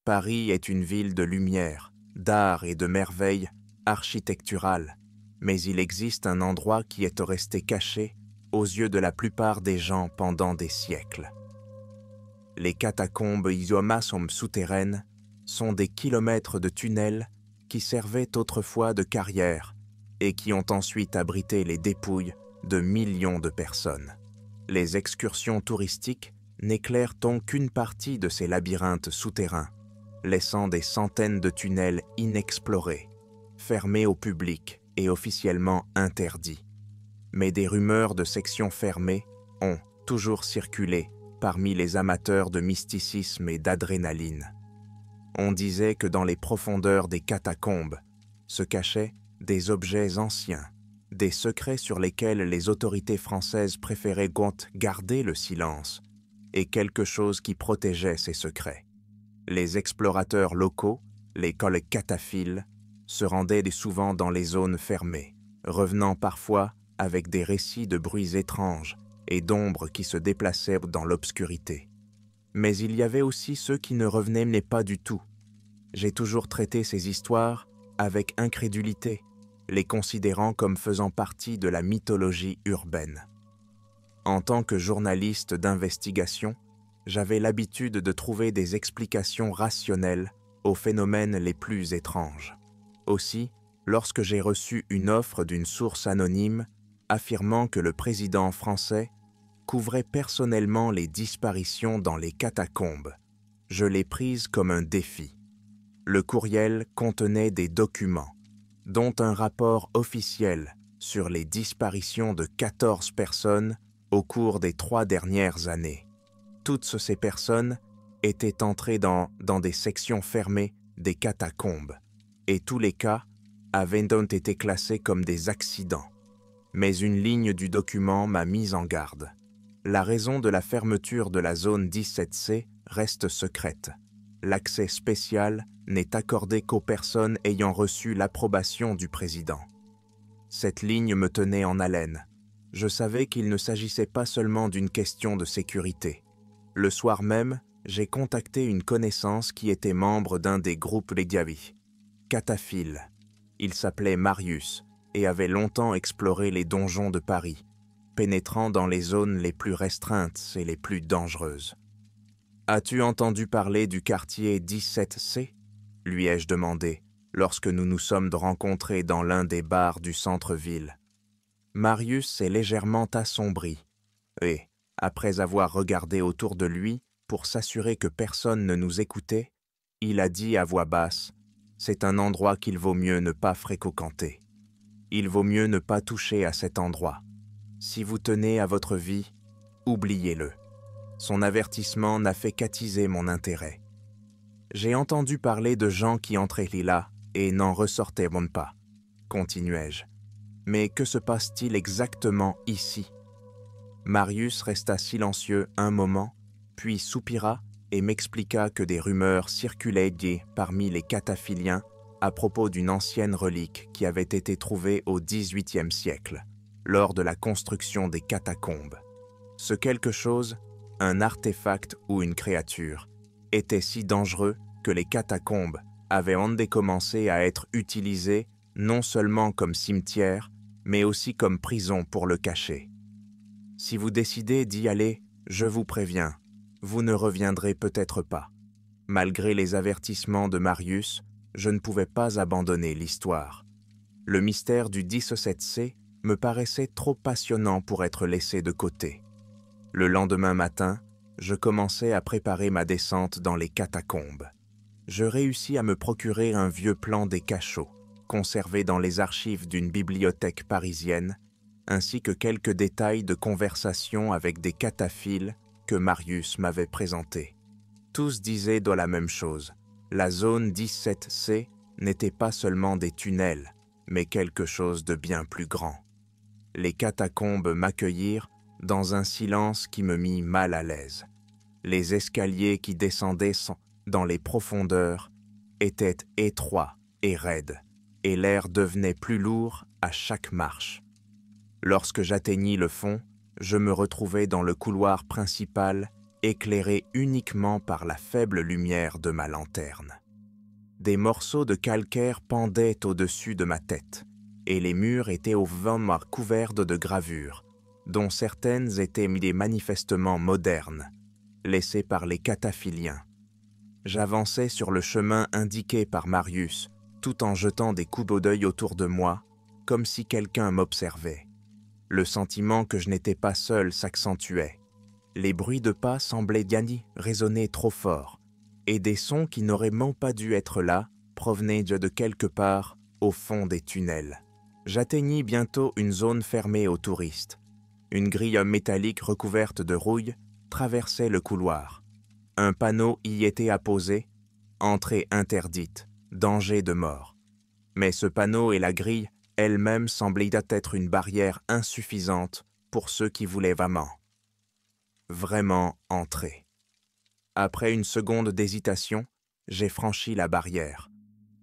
Paris est une ville de lumière, d'art et de merveilles architecturales, mais il existe un endroit qui est resté caché aux yeux de la plupart des gens pendant des siècles. Les catacombes Iomasum souterraines sont des kilomètres de tunnels qui servaient autrefois de carrières et qui ont ensuite abrité les dépouilles de millions de personnes. Les excursions touristiques n'éclairent donc qu'une partie de ces labyrinthes souterrains, laissant des centaines de tunnels inexplorés, fermés au public et officiellement interdits. Mais des rumeurs de sections fermées ont toujours circulé parmi les amateurs de mysticisme et d'adrénaline. On disait que dans les profondeurs des catacombes se cachaient des objets anciens, des secrets sur lesquels les autorités françaises préféraient garder le silence, et quelque chose qui protégeait ces secrets. Les explorateurs locaux, les cataphiles, se rendaient souvent dans les zones fermées, revenant parfois avec des récits de bruits étranges et d'ombres qui se déplaçaient dans l'obscurité. Mais il y avait aussi ceux qui ne revenaient pas du tout. J'ai toujours traité ces histoires avec incrédulité, les considérant comme faisant partie de la mythologie urbaine. En tant que journaliste d'investigation, j'avais l'habitude de trouver des explications rationnelles aux phénomènes les plus étranges. Aussi, lorsque j'ai reçu une offre d'une source anonyme affirmant que le président français couvrait personnellement les disparitions dans les catacombes, je l'ai prise comme un défi. Le courriel contenait des documents, dont un rapport officiel sur les disparitions de 14 personnes au cours des 3 dernières années. Toutes ces personnes étaient entrées dans des sections fermées des catacombes, et tous les cas avaient donc été classés comme des accidents. Mais une ligne du document m'a mis en garde. La raison de la fermeture de la zone 17C reste secrète. L'accès spécial n'est accordé qu'aux personnes ayant reçu l'approbation du président. Cette ligne me tenait en haleine. Je savais qu'il ne s'agissait pas seulement d'une question de sécurité. Le soir même, j'ai contacté une connaissance qui était membre d'un des groupes Legavi, cataphile. Il s'appelait Marius et avait longtemps exploré les donjons de Paris, pénétrant dans les zones les plus restreintes et les plus dangereuses. « As-tu entendu parler du quartier 17C » lui ai-je demandé lorsque nous nous sommes rencontrés dans l'un des bars du centre-ville. Marius s'est légèrement assombri et, après avoir regardé autour de lui pour s'assurer que personne ne nous écoutait, il a dit à voix basse « C'est un endroit qu'il vaut mieux ne pas fréquenter. Il vaut mieux ne pas toucher à cet endroit. Si vous tenez à votre vie, oubliez-le. » Son avertissement n'a fait qu'attiser mon intérêt. J'ai entendu parler de gens qui entraient là et n'en ressortaient même pas, continuai-je. Mais que se passe-t-il exactement ici? Marius resta silencieux un moment, puis soupira et m'expliqua que des rumeurs circulaient parmi les cataphiliens à propos d'une ancienne relique qui avait été trouvée au XVIIIe siècle, lors de la construction des catacombes. Ce quelque chose, un artefact ou une créature, était si dangereux que les catacombes avaient commencé à être utilisées non seulement comme cimetière, mais aussi comme prison pour le cacher. Si vous décidez d'y aller, je vous préviens, vous ne reviendrez peut-être pas. Malgré les avertissements de Marius, je ne pouvais pas abandonner l'histoire. Le mystère du 17C me paraissait trop passionnant pour être laissé de côté. Le lendemain matin, je commençais à préparer ma descente dans les catacombes. Je réussis à me procurer un vieux plan des cachots, conservé dans les archives d'une bibliothèque parisienne, ainsi que quelques détails de conversation avec des cataphiles que Marius m'avait présentés. Tous disaient de la même chose. La zone 17C n'était pas seulement des tunnels, mais quelque chose de bien plus grand. Les catacombes m'accueillirent dans un silence qui me mit mal à l'aise. Les escaliers qui descendaient dans les profondeurs étaient étroits et raides, et l'air devenait plus lourd à chaque marche. Lorsque j'atteignis le fond, je me retrouvai dans le couloir principal éclairé uniquement par la faible lumière de ma lanterne. Des morceaux de calcaire pendaient au-dessus de ma tête, et les murs étaient au vent couverts de gravures, dont certaines étaient manifestement modernes, laissées par les cataphiliens. J'avançais sur le chemin indiqué par Marius, tout en jetant des coups d'œil autour de moi, comme si quelqu'un m'observait. Le sentiment que je n'étais pas seul s'accentuait. Les bruits de pas semblaient résonner trop fort, et des sons qui n'auraient même pas dû être là provenaient de quelque part au fond des tunnels. J'atteignis bientôt une zone fermée aux touristes. Une grille métallique recouverte de rouille traversait le couloir. Un panneau y était apposé, « Entrée interdite, danger de mort ». Mais ce panneau et la grille elle-même semblaient être une barrière insuffisante pour ceux qui voulaient vraiment entrer. Après une seconde d'hésitation, j'ai franchi la barrière.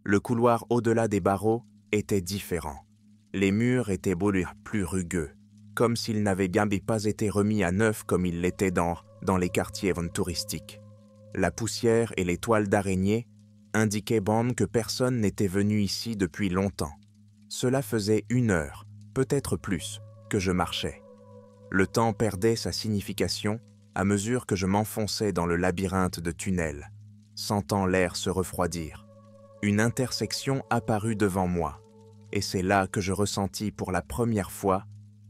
Le couloir au-delà des barreaux était différent. Les murs étaient plus rugueux, comme s'ils n'avaient pas été remis à neuf comme ils l'étaient dans les quartiers touristiques. La poussière et les toiles d'araignée indiquaient que personne n'était venu ici depuis longtemps. Cela faisait 1 heure, peut-être plus, que je marchais. Le temps perdait sa signification à mesure que je m'enfonçais dans le labyrinthe de tunnels, sentant l'air se refroidir. Une intersection apparut devant moi, et c'est là que je ressentis pour la première fois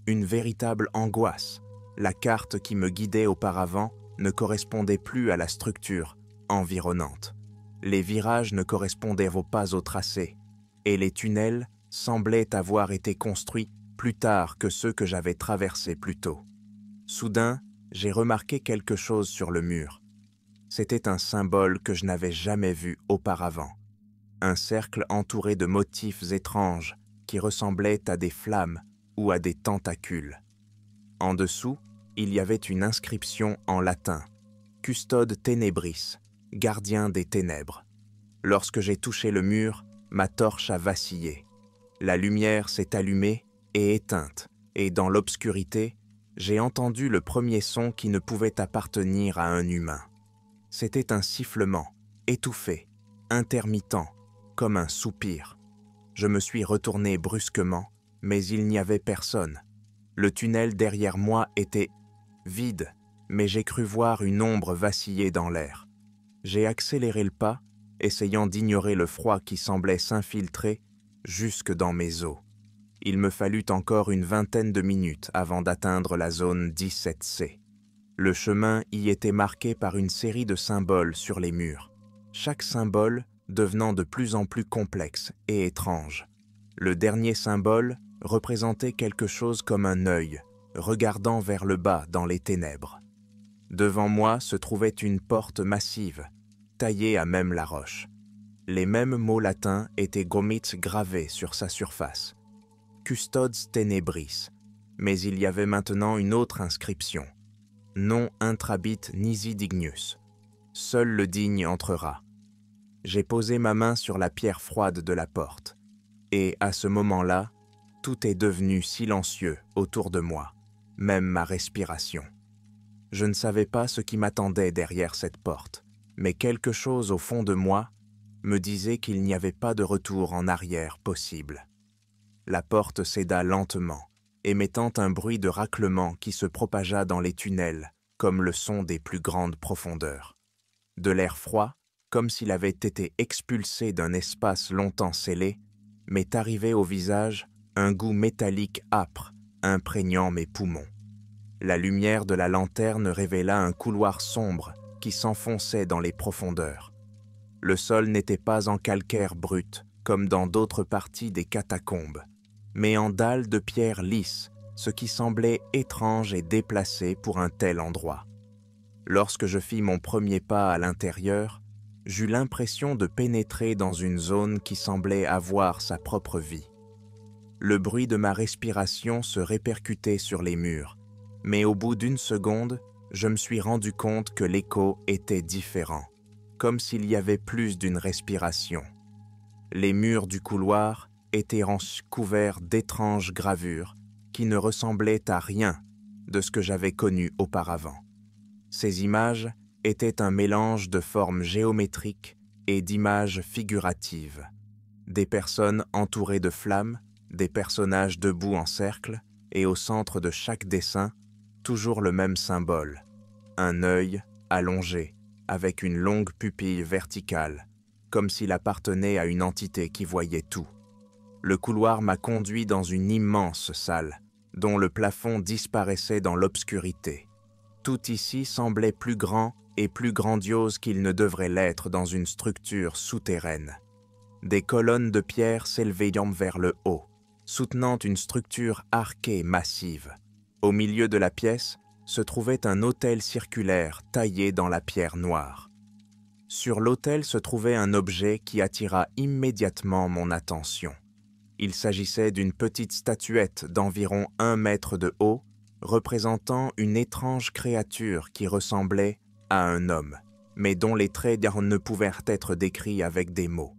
une véritable angoisse. La carte qui me guidait auparavant ne correspondait plus à la structure environnante. Les virages ne correspondaient pas au tracé, et les tunnels semblaient avoir été construits plus tard que ceux que j'avais traversés plus tôt. Soudain, j'ai remarqué quelque chose sur le mur. C'était un symbole que je n'avais jamais vu auparavant. Un cercle entouré de motifs étranges qui ressemblaient à des flammes ou à des tentacules. En dessous, il y avait une inscription en latin « Custode Tenebris », gardien des ténèbres. Lorsque j'ai touché le mur, ma torche a vacillé. La lumière s'est allumée et éteinte, et dans l'obscurité, j'ai entendu le premier son qui ne pouvait appartenir à un humain. C'était un sifflement, étouffé, intermittent, comme un soupir. Je me suis retourné brusquement, mais il n'y avait personne. Le tunnel derrière moi était vide, mais j'ai cru voir une ombre vaciller dans l'air. J'ai accéléré le pas, essayant d'ignorer le froid qui semblait s'infiltrer jusque dans mes os. Il me fallut encore une vingtaine de minutes avant d'atteindre la zone 17C. Le chemin y était marqué par une série de symboles sur les murs, chaque symbole devenant de plus en plus complexe et étrange. Le dernier symbole représentait quelque chose comme un œil, regardant vers le bas dans les ténèbres. Devant moi se trouvait une porte massive, taillée à même la roche. Les mêmes mots latins étaient gravés sur sa surface. Custodes Tenebris, mais il y avait maintenant une autre inscription. Non intrabit nisi dignus. Seul le digne entrera. J'ai posé ma main sur la pierre froide de la porte, et à ce moment-là, tout est devenu silencieux autour de moi, même ma respiration. Je ne savais pas ce qui m'attendait derrière cette porte, mais quelque chose au fond de moi me disait qu'il n'y avait pas de retour en arrière possible. La porte céda lentement, émettant un bruit de raclement qui se propagea dans les tunnels, comme le son des plus grandes profondeurs. De l'air froid, comme s'il avait été expulsé d'un espace longtemps scellé, m'est arrivé au visage un goût métallique âpre, imprégnant mes poumons. La lumière de la lanterne révéla un couloir sombre qui s'enfonçait dans les profondeurs. Le sol n'était pas en calcaire brut, comme dans d'autres parties des catacombes, mais en dalles de pierre lisse, ce qui semblait étrange et déplacé pour un tel endroit. Lorsque je fis mon premier pas à l'intérieur, j'eus l'impression de pénétrer dans une zone qui semblait avoir sa propre vie. Le bruit de ma respiration se répercutait sur les murs, mais au bout d'une seconde, je me suis rendu compte que l'écho était différent, comme s'il y avait plus d'une respiration. Les murs du couloir étaient couverts d'étranges gravures qui ne ressemblaient à rien de ce que j'avais connu auparavant. Ces images étaient un mélange de formes géométriques et d'images figuratives. Des personnes entourées de flammes, des personnages debout en cercle, et au centre de chaque dessin, toujours le même symbole, un œil allongé, avec une longue pupille verticale, comme s'il appartenait à une entité qui voyait tout. Le couloir m'a conduit dans une immense salle, dont le plafond disparaissait dans l'obscurité. Tout ici semblait plus grand et plus grandiose qu'il ne devrait l'être dans une structure souterraine. Des colonnes de pierre s'élevaient vers le haut, soutenant une structure arquée massive. Au milieu de la pièce se trouvait un autel circulaire taillé dans la pierre noire. Sur l'autel se trouvait un objet qui attira immédiatement mon attention. Il s'agissait d'une petite statuette d'environ 1 mètre de haut, représentant une étrange créature qui ressemblait à un homme, mais dont les traits ne pouvaient être décrits avec des mots.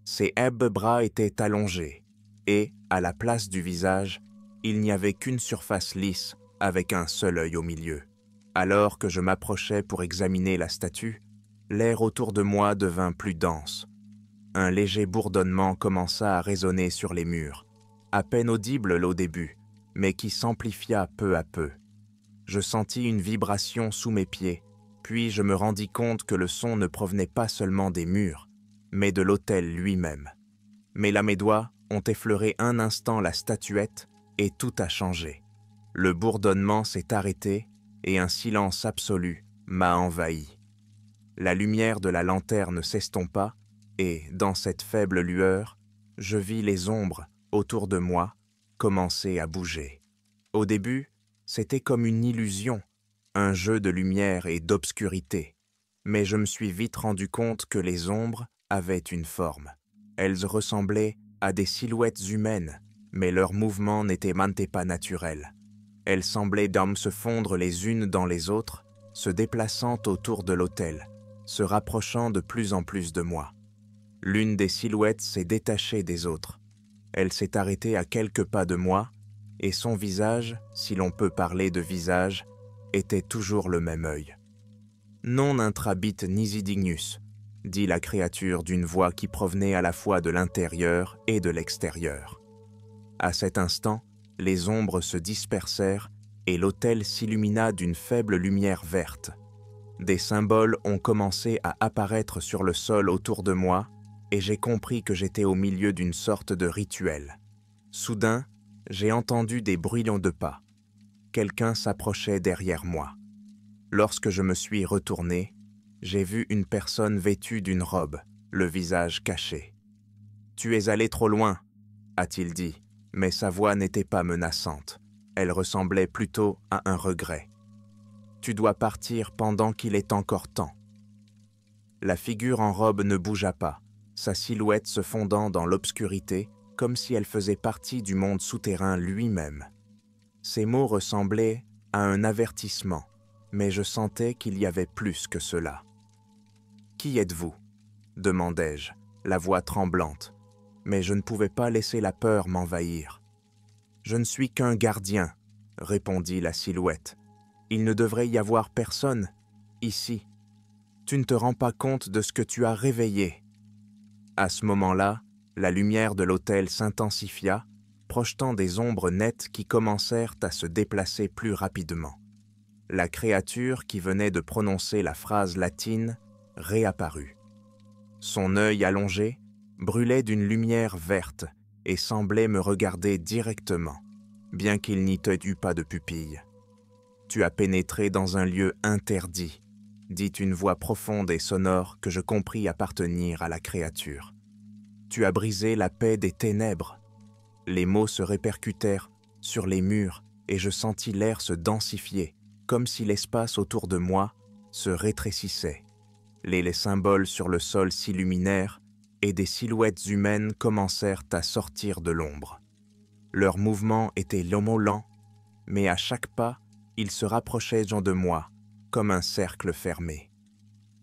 Ses bras étaient allongés, et, à la place du visage, il n'y avait qu'une surface lisse avec un seul œil au milieu. Alors que je m'approchais pour examiner la statue, l'air autour de moi devint plus dense. Un léger bourdonnement commença à résonner sur les murs, à peine audible au début, mais qui s'amplifia peu à peu. Je sentis une vibration sous mes pieds, puis je me rendis compte que le son ne provenait pas seulement des murs, mais de l'autel lui-même. Mais là mes doigts ont effleuré un instant la statuette et tout a changé. Le bourdonnement s'est arrêté et un silence absolu m'a envahi. La lumière de la lanterne s'estompa et, dans cette faible lueur, je vis les ombres autour de moi commencer à bouger. Au début, c'était comme une illusion, un jeu de lumière et d'obscurité, mais je me suis vite rendu compte que les ombres avaient une forme. Elles ressemblaient à des silhouettes humaines, mais leurs mouvements n'étaient même pas naturels. Elles semblaient se fondre les unes dans les autres, se déplaçant autour de l'autel, se rapprochant de plus en plus de moi. L'une des silhouettes s'est détachée des autres. Elle s'est arrêtée à quelques pas de moi, et son visage, si l'on peut parler de visage, était toujours le même œil. « Non intrabit nisi dignus », dit la créature d'une voix qui provenait à la fois de l'intérieur et de l'extérieur. À cet instant, les ombres se dispersèrent et l'autel s'illumina d'une faible lumière verte. Des symboles ont commencé à apparaître sur le sol autour de moi et j'ai compris que j'étais au milieu d'une sorte de rituel. Soudain, j'ai entendu des bruits de pas. Quelqu'un s'approchait derrière moi. Lorsque je me suis retourné, j'ai vu une personne vêtue d'une robe, le visage caché. « Tu es allé trop loin », a-t-il dit, mais sa voix n'était pas menaçante. Elle ressemblait plutôt à un regret. « Tu dois partir pendant qu'il est encore temps. » La figure en robe ne bougea pas, sa silhouette se fondant dans l'obscurité, comme si elle faisait partie du monde souterrain lui-même. Ces mots ressemblaient à un avertissement, mais je sentais qu'il y avait plus que cela. « Qui êtes-vous » demandai-je, la voix tremblante, mais je ne pouvais pas laisser la peur m'envahir. « Je ne suis qu'un gardien » répondit la silhouette. « Il ne devrait y avoir personne ici. Tu ne te rends pas compte de ce que tu as réveillé. » À ce moment-là, la lumière de l'autel s'intensifia, projetant des ombres nettes qui commencèrent à se déplacer plus rapidement. La créature qui venait de prononcer la phrase latine réapparut. Son œil allongé brûlait d'une lumière verte et semblait me regarder directement, bien qu'il n'y eût pas de pupille. « Tu as pénétré dans un lieu interdit », dit une voix profonde et sonore que je compris appartenir à la créature. « Tu as brisé la paix des ténèbres. » Les mots se répercutèrent sur les murs et je sentis l'air se densifier, comme si l'espace autour de moi se rétrécissait. Les symboles sur le sol s'illuminèrent et des silhouettes humaines commencèrent à sortir de l'ombre. Leurs mouvements étaient lents, mais à chaque pas, ils se rapprochaient de moi, comme un cercle fermé.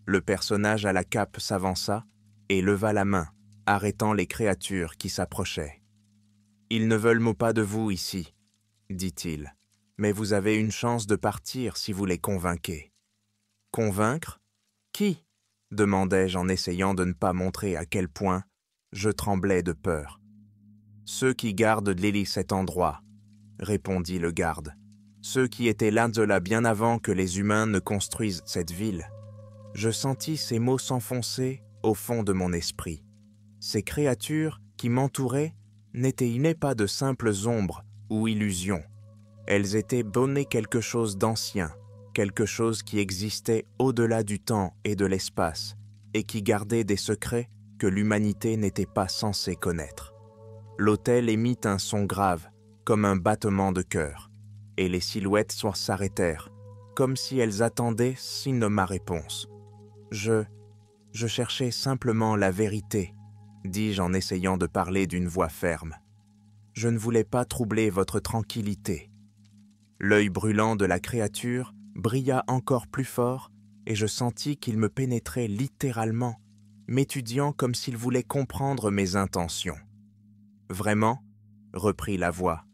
Le personnage à la cape s'avança et leva la main, arrêtant les créatures qui s'approchaient. « Ils ne veulent pas de vous ici, dit-il, mais vous avez une chance de partir si vous les convainquez. Convaincre? Qui? Demandai-je en essayant de ne pas montrer à quel point je tremblais de peur. Ceux qui gardent l'Élie cet endroit, répondit le garde. Ceux qui étaient là bien avant que les humains ne construisent cette ville. Je sentis ces mots s'enfoncer au fond de mon esprit. Ces créatures qui m'entouraient n'étaient pas de simples ombres ou illusions. Elles étaient bonnées quelque chose d'ancien, quelque chose qui existait au-delà du temps et de l'espace, et qui gardait des secrets que l'humanité n'était pas censée connaître. L'autel émit un son grave, comme un battement de cœur, et les silhouettes s'arrêtèrent, comme si elles attendaient signe de ma réponse. Je cherchais simplement la vérité, dis-je en essayant de parler d'une voix ferme. Je ne voulais pas troubler votre tranquillité. L'œil brûlant de la créature brilla encore plus fort et je sentis qu'il me pénétrait littéralement, m'étudiant comme s'il voulait comprendre mes intentions. « Vraiment, reprit la voix,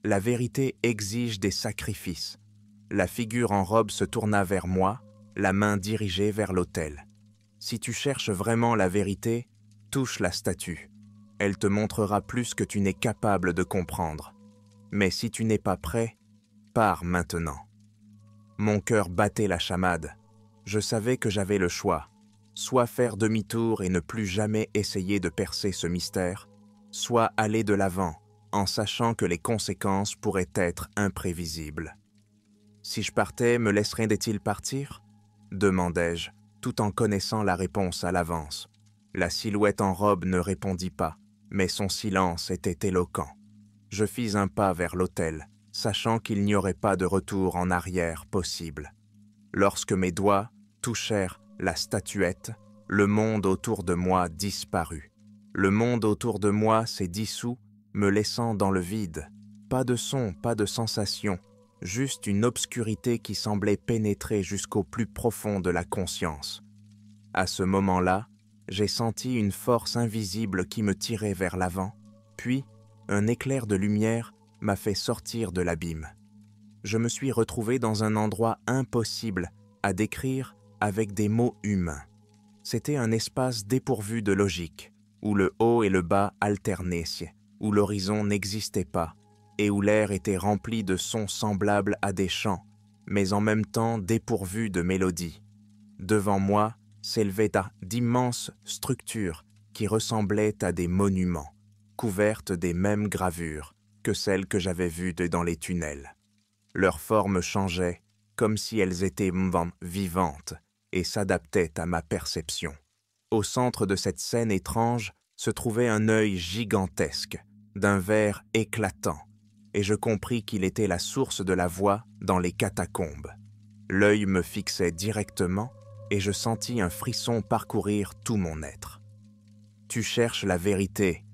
la vérité exige des sacrifices. » La figure en robe se tourna vers moi, la main dirigée vers l'autel. « Si tu cherches vraiment la vérité, touche la statue. Elle te montrera plus que tu n'es capable de comprendre. Mais si tu n'es pas prêt, pars maintenant. » Mon cœur battait la chamade. Je savais que j'avais le choix, soit faire demi-tour et ne plus jamais essayer de percer ce mystère, soit aller de l'avant, en sachant que les conséquences pourraient être imprévisibles. « Si je partais, me laisserait-il partir ?» demandai-je, tout en connaissant la réponse à l'avance. La silhouette en robe ne répondit pas, mais son silence était éloquent. Je fis un pas vers l'autel, sachant qu'il n'y aurait pas de retour en arrière possible. Lorsque mes doigts touchèrent la statuette, le monde autour de moi disparut. Le monde autour de moi s'est dissous, me laissant dans le vide. Pas de son, pas de sensation, juste une obscurité qui semblait pénétrer jusqu'au plus profond de la conscience. À ce moment-là, j'ai senti une force invisible qui me tirait vers l'avant, puis un éclair de lumière m'a fait sortir de l'abîme. Je me suis retrouvé dans un endroit impossible à décrire avec des mots humains. C'était un espace dépourvu de logique, où le haut et le bas alternaient, où l'horizon n'existait pas, et où l'air était rempli de sons semblables à des chants, mais en même temps dépourvus de mélodie. Devant moi s'élevaient d'immenses structures qui ressemblaient à des monuments, couvertes des mêmes gravures que celles que j'avais vues dans les tunnels. Leurs formes changeaient, comme si elles étaient vivantes et s'adaptaient à ma perception. Au centre de cette scène étrange se trouvait un œil gigantesque, d'un vert éclatant, et je compris qu'il était la source de la voix dans les catacombes. L'œil me fixait directement et je sentis un frisson parcourir tout mon être. « Tu cherches la vérité, »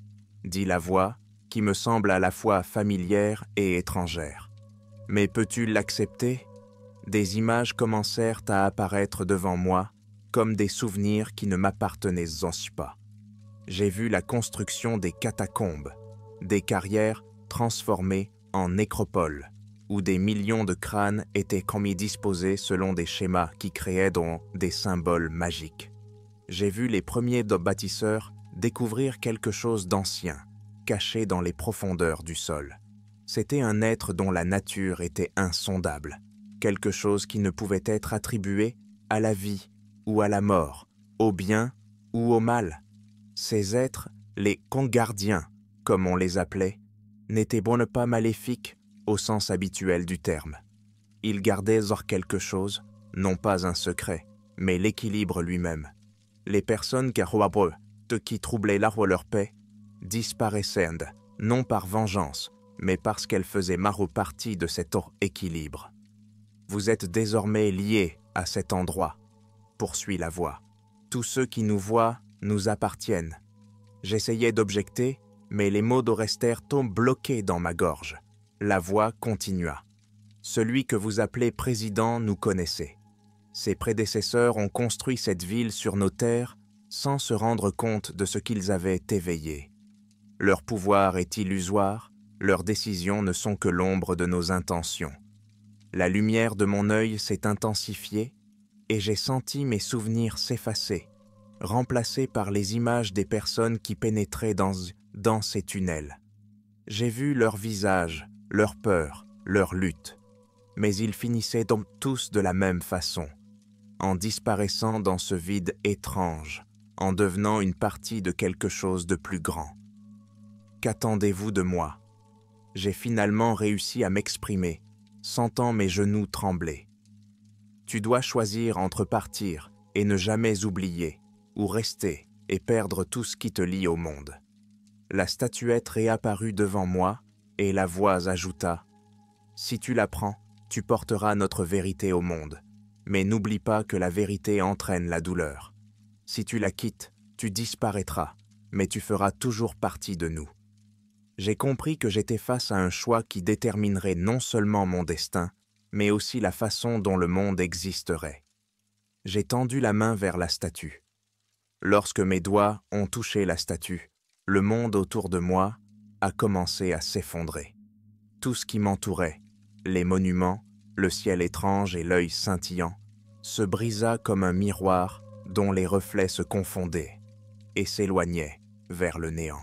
dit la voix, qui me semble à la fois familière et étrangère. « Mais peux-tu l'accepter ?» Des images commencèrent à apparaître devant moi, comme des souvenirs qui ne m'appartenaient pas. J'ai vu la construction des catacombes, des carrières transformées en nécropoles, où des millions de crânes étaient disposés selon des schémas qui créaient des symboles magiques. J'ai vu les premiers bâtisseurs découvrir quelque chose d'ancien, caché dans les profondeurs du sol. C'était un être dont la nature était insondable, quelque chose qui ne pouvait être attribué à la vie ou à la mort, au bien ou au mal. Ces êtres, les congardiens, comme on les appelait, n'étaient pas maléfiques au sens habituel du terme. Ils gardaient quelque chose, non pas un secret, mais l'équilibre lui-même. Les personnes qui troublaient leur paix disparaissaient, non par vengeance, mais parce qu'elles faisaient partie de cet équilibre. Vous êtes désormais liés à cet endroit, poursuit la voix. Tous ceux qui nous voient nous appartiennent. J'essayais d'objecter, mais les mots restèrent bloqués dans ma gorge. La voix continua. Celui que vous appelez président nous connaissait. Ses prédécesseurs ont construit cette ville sur nos terres sans se rendre compte de ce qu'ils avaient éveillé. Leur pouvoir est illusoire, leurs décisions ne sont que l'ombre de nos intentions. La lumière de mon œil s'est intensifiée, et j'ai senti mes souvenirs s'effacer, remplacés par les images des personnes qui pénétraient dans ces tunnels. J'ai vu leurs visages, leurs peurs, leurs luttes, mais ils finissaient donc tous de la même façon, en disparaissant dans ce vide étrange, en devenant une partie de quelque chose de plus grand. Qu'attendez-vous de moi? J'ai finalement réussi à m'exprimer, sentant mes genoux trembler. Tu dois choisir entre partir et ne jamais oublier, ou rester et perdre tout ce qui te lie au monde. La statuette réapparut devant moi, et la voix ajouta « Si tu la prends, tu porteras notre vérité au monde, mais n'oublie pas que la vérité entraîne la douleur. Si tu la quittes, tu disparaîtras, mais tu feras toujours partie de nous. » J'ai compris que j'étais face à un choix qui déterminerait non seulement mon destin, mais aussi la façon dont le monde existerait. J'ai tendu la main vers la statue. Lorsque mes doigts ont touché la statue, le monde autour de moi a commencé à s'effondrer. Tout ce qui m'entourait, les monuments, le ciel étrange et l'œil scintillant, se brisa comme un miroir dont les reflets se confondaient et s'éloignaient vers le néant.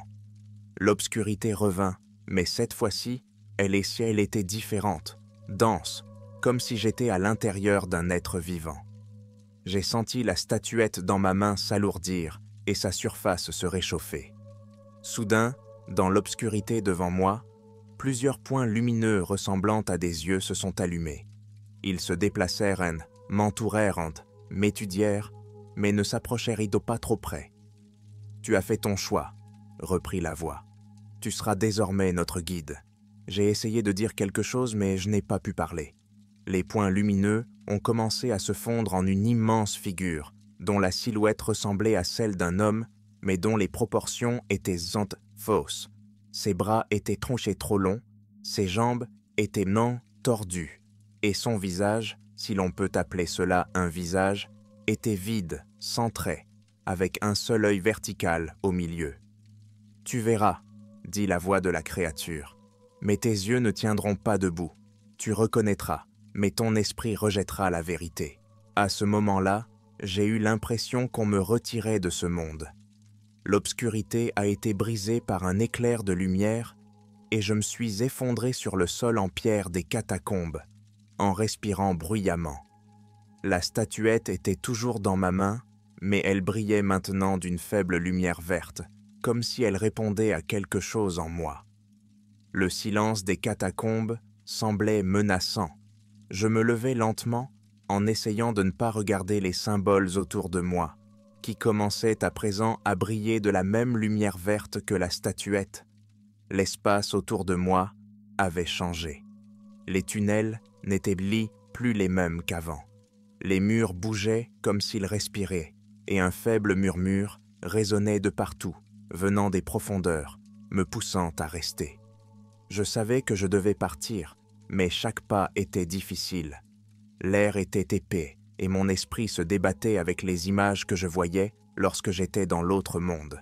L'obscurité revint, mais cette fois-ci, elle était différente, dense, comme si j'étais à l'intérieur d'un être vivant. J'ai senti la statuette dans ma main s'alourdir et sa surface se réchauffer. Soudain, dans l'obscurité devant moi, plusieurs points lumineux ressemblant à des yeux se sont allumés. Ils se déplacèrent, m'entourèrent, m'étudièrent, mais ne s'approchèrent pas trop près. « Tu as fait ton choix, » reprit la voix. « Tu seras désormais notre guide. » J'ai essayé de dire quelque chose, mais je n'ai pas pu parler. Les points lumineux ont commencé à se fondre en une immense figure, dont la silhouette ressemblait à celle d'un homme, mais dont les proportions étaient fausses. Ses bras étaient tronchés trop longs, ses jambes étaient tordues, et son visage, si l'on peut appeler cela un visage, était vide, sans traits, avec un seul œil vertical au milieu. « Tu verras, » dit la voix de la créature, « mais tes yeux ne tiendront pas debout. Tu reconnaîtras, mais ton esprit rejettera la vérité. » À ce moment-là, j'ai eu l'impression qu'on me retirait de ce monde. L'obscurité a été brisée par un éclair de lumière et je me suis effondré sur le sol en pierre des catacombes, en respirant bruyamment. La statuette était toujours dans ma main, mais elle brillait maintenant d'une faible lumière verte, comme si elle répondait à quelque chose en moi. Le silence des catacombes semblait menaçant. Je me levai lentement en essayant de ne pas regarder les symboles autour de moi, qui commençaient à présent à briller de la même lumière verte que la statuette. L'espace autour de moi avait changé. Les tunnels n'étaient plus les mêmes qu'avant. Les murs bougeaient comme s'ils respiraient, et un faible murmure résonnait de partout, venant des profondeurs, me poussant à rester. Je savais que je devais partir, mais chaque pas était difficile. L'air était épais, et mon esprit se débattait avec les images que je voyais lorsque j'étais dans l'autre monde.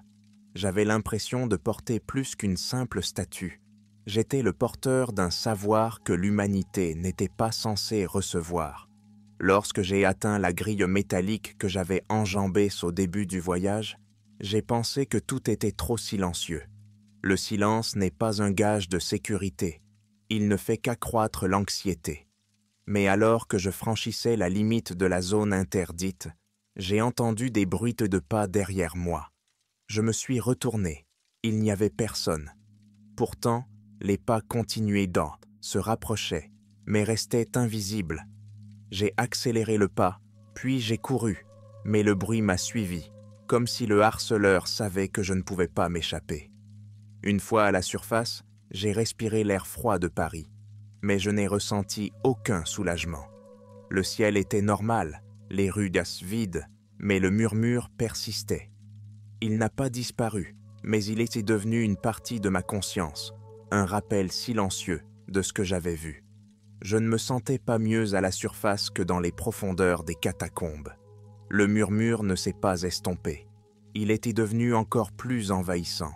J'avais l'impression de porter plus qu'une simple statue. J'étais le porteur d'un savoir que l'humanité n'était pas censée recevoir. Lorsque j'ai atteint la grille métallique que j'avais enjambée au début du voyage, j'ai pensé que tout était trop silencieux. Le silence n'est pas un gage de sécurité. Il ne fait qu'accroître l'anxiété. Mais alors que je franchissais la limite de la zone interdite, j'ai entendu des bruits de pas derrière moi. Je me suis retourné. Il n'y avait personne. Pourtant, les pas continuaient se rapprochaient, mais restaient invisibles. J'ai accéléré le pas, puis j'ai couru, mais le bruit m'a suivi, comme si le harceleur savait que je ne pouvais pas m'échapper. Une fois à la surface, j'ai respiré l'air froid de Paris, mais je n'ai ressenti aucun soulagement. Le ciel était normal, les rues vides, mais le murmure persistait. Il n'a pas disparu, mais il était devenu une partie de ma conscience, un rappel silencieux de ce que j'avais vu. Je ne me sentais pas mieux à la surface que dans les profondeurs des catacombes. Le murmure ne s'est pas estompé. Il était devenu encore plus envahissant.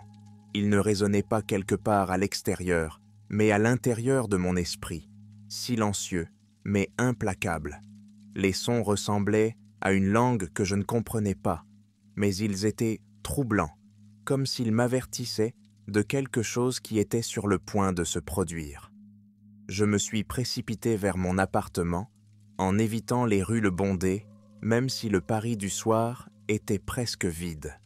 Il ne résonnait pas quelque part à l'extérieur, mais à l'intérieur de mon esprit, silencieux, mais implacable. Les sons ressemblaient à une langue que je ne comprenais pas, mais ils étaient troublants, comme s'ils m'avertissaient de quelque chose qui était sur le point de se produire. Je me suis précipité vers mon appartement, en évitant les rues bondées, même si le Paris du soir était presque vide.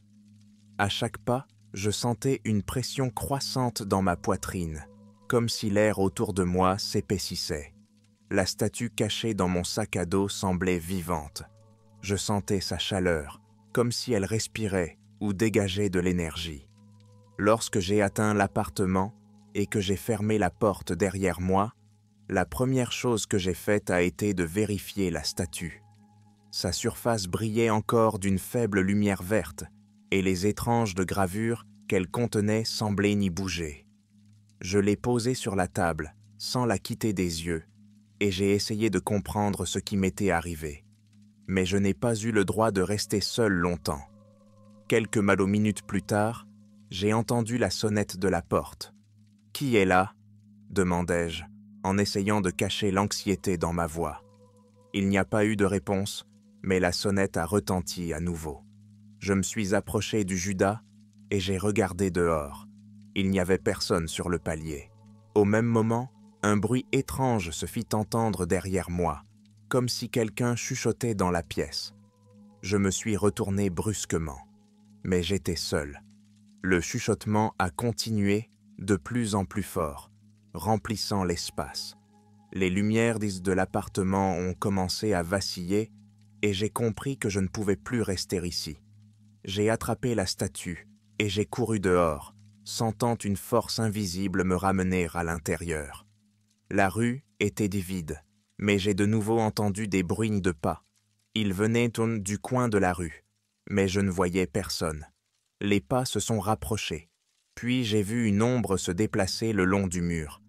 À chaque pas, je sentais une pression croissante dans ma poitrine, comme si l'air autour de moi s'épaississait. La statue cachée dans mon sac à dos semblait vivante. Je sentais sa chaleur, comme si elle respirait ou dégageait de l'énergie. Lorsque j'ai atteint l'appartement et que j'ai fermé la porte derrière moi, la première chose que j'ai faite a été de vérifier la statue. Sa surface brillait encore d'une faible lumière verte et les étranges de gravures qu'elle contenait semblaient n'y bouger. Je l'ai posée sur la table, sans la quitter des yeux, et j'ai essayé de comprendre ce qui m'était arrivé. Mais je n'ai pas eu le droit de rester seul longtemps. Quelques minutes plus tard, j'ai entendu la sonnette de la porte. « Qui est là ?» demandai-je, en essayant de cacher l'anxiété dans ma voix. Il n'y a pas eu de réponse, mais la sonnette a retenti à nouveau. Je me suis approché du Judas et j'ai regardé dehors. Il n'y avait personne sur le palier. Au même moment, un bruit étrange se fit entendre derrière moi, comme si quelqu'un chuchotait dans la pièce. Je me suis retourné brusquement, mais j'étais seul. Le chuchotement a continué de plus en plus fort, remplissant l'espace. Les lumières de l'appartement ont commencé à vaciller et j'ai compris que je ne pouvais plus rester ici. J'ai attrapé la statue et j'ai couru dehors, sentant une force invisible me ramener à l'intérieur. La rue était vide, mais j'ai de nouveau entendu des bruits de pas. Ils venaient du coin de la rue, mais je ne voyais personne. Les pas se sont rapprochés, puis j'ai vu une ombre se déplacer le long du mur.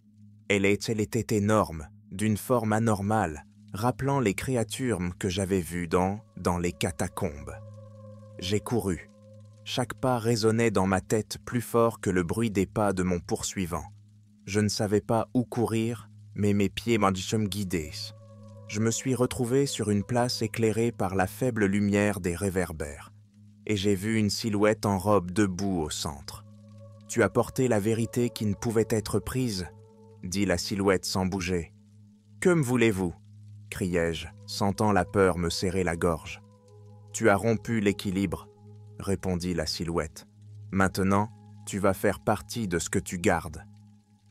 Elle était énorme, d'une forme anormale, rappelant les créatures que j'avais vues dans les catacombes. J'ai couru. Chaque pas résonnait dans ma tête plus fort que le bruit des pas de mon poursuivant. Je ne savais pas où courir, mais mes pieds m'ont guidé. Je me suis retrouvé sur une place éclairée par la faible lumière des réverbères, et j'ai vu une silhouette en robe debout au centre. « Tu as porté la vérité qui ne pouvait être prise ?» dit la silhouette sans bouger. « Que me voulez-vous » criai-je, sentant la peur me serrer la gorge. « Tu as rompu l'équilibre » répondit la silhouette. « Maintenant, tu vas faire partie de ce que tu gardes. »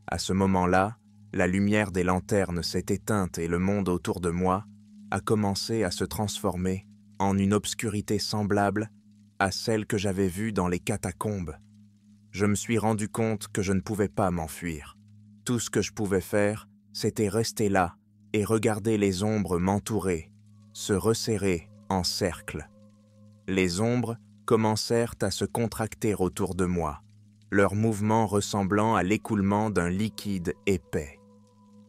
À ce moment-là, la lumière des lanternes s'est éteinte et le monde autour de moi a commencé à se transformer en une obscurité semblable à celle que j'avais vue dans les catacombes. Je me suis rendu compte que je ne pouvais pas m'enfuir. Tout ce que je pouvais faire, c'était rester là et regarder les ombres m'entourer, se resserrer en cercle. Les ombres commencèrent à se contracter autour de moi, leurs mouvements ressemblant à l'écoulement d'un liquide épais.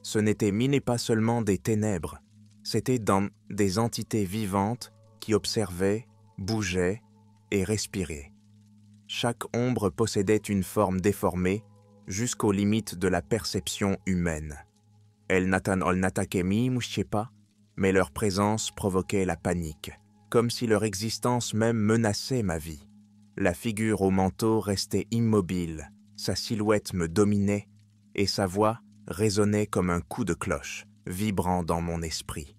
Ce n'était pas seulement des ténèbres, c'était des entités vivantes qui observaient, bougeaient et respiraient. Chaque ombre possédait une forme déformée jusqu'aux limites de la perception humaine. Elles n'attaquaient pas, mais leur présence provoquait la panique, comme si leur existence même menaçait ma vie. La figure au manteau restait immobile, sa silhouette me dominait et sa voix résonnait comme un coup de cloche, vibrant dans mon esprit.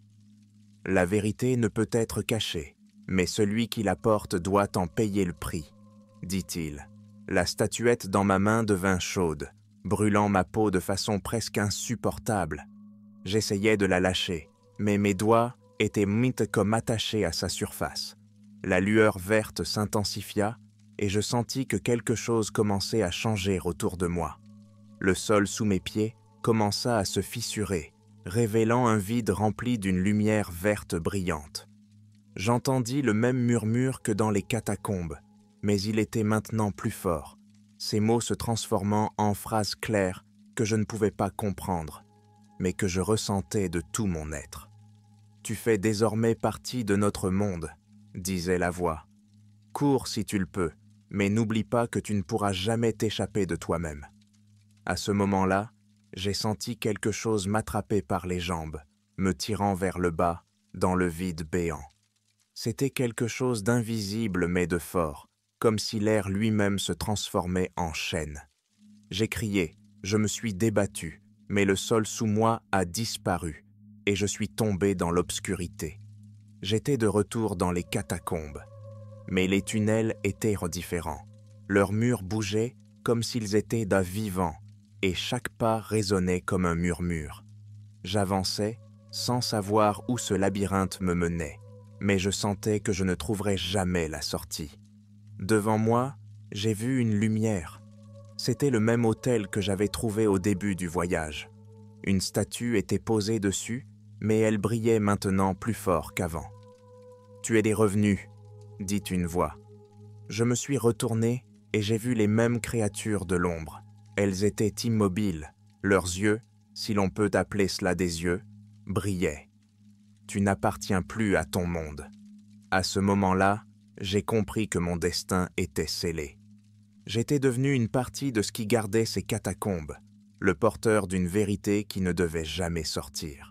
La vérité ne peut être cachée, mais celui qui la porte doit en payer le prix, dit-il. La statuette dans ma main devint chaude, brûlant ma peau de façon presque insupportable. J'essayais de la lâcher, mais mes doigts étaient comme attachés à sa surface. La lueur verte s'intensifia et je sentis que quelque chose commençait à changer autour de moi. Le sol sous mes pieds commença à se fissurer, révélant un vide rempli d'une lumière verte brillante. J'entendis le même murmure que dans les catacombes, mais il était maintenant plus fort, ces mots se transformant en phrases claires que je ne pouvais pas comprendre, mais que je ressentais de tout mon être. « Tu fais désormais partie de notre monde », disait la voix. « Cours si tu le peux, mais n'oublie pas que tu ne pourras jamais t'échapper de toi-même. » À ce moment-là, j'ai senti quelque chose m'attraper par les jambes, me tirant vers le bas dans le vide béant. C'était quelque chose d'invisible mais de fort, comme si l'air lui-même se transformait en chaîne. J'ai crié, je me suis débattu, mais le sol sous moi a disparu, et je suis tombé dans l'obscurité. J'étais de retour dans les catacombes, mais les tunnels étaient différents. Leurs murs bougeaient comme s'ils étaient d'un vivant, et chaque pas résonnait comme un murmure. J'avançais, sans savoir où ce labyrinthe me menait, mais je sentais que je ne trouverais jamais la sortie. Devant moi, j'ai vu une lumière. C'était le même autel que j'avais trouvé au début du voyage. Une statue était posée dessus, mais elle brillait maintenant plus fort qu'avant. « Tu es revenu », dit une voix. Je me suis retourné et j'ai vu les mêmes créatures de l'ombre. Elles étaient immobiles, leurs yeux, si l'on peut appeler cela des yeux, brillaient. Tu n'appartiens plus à ton monde. À ce moment-là, j'ai compris que mon destin était scellé. J'étais devenu une partie de ce qui gardait ces catacombes, le porteur d'une vérité qui ne devait jamais sortir.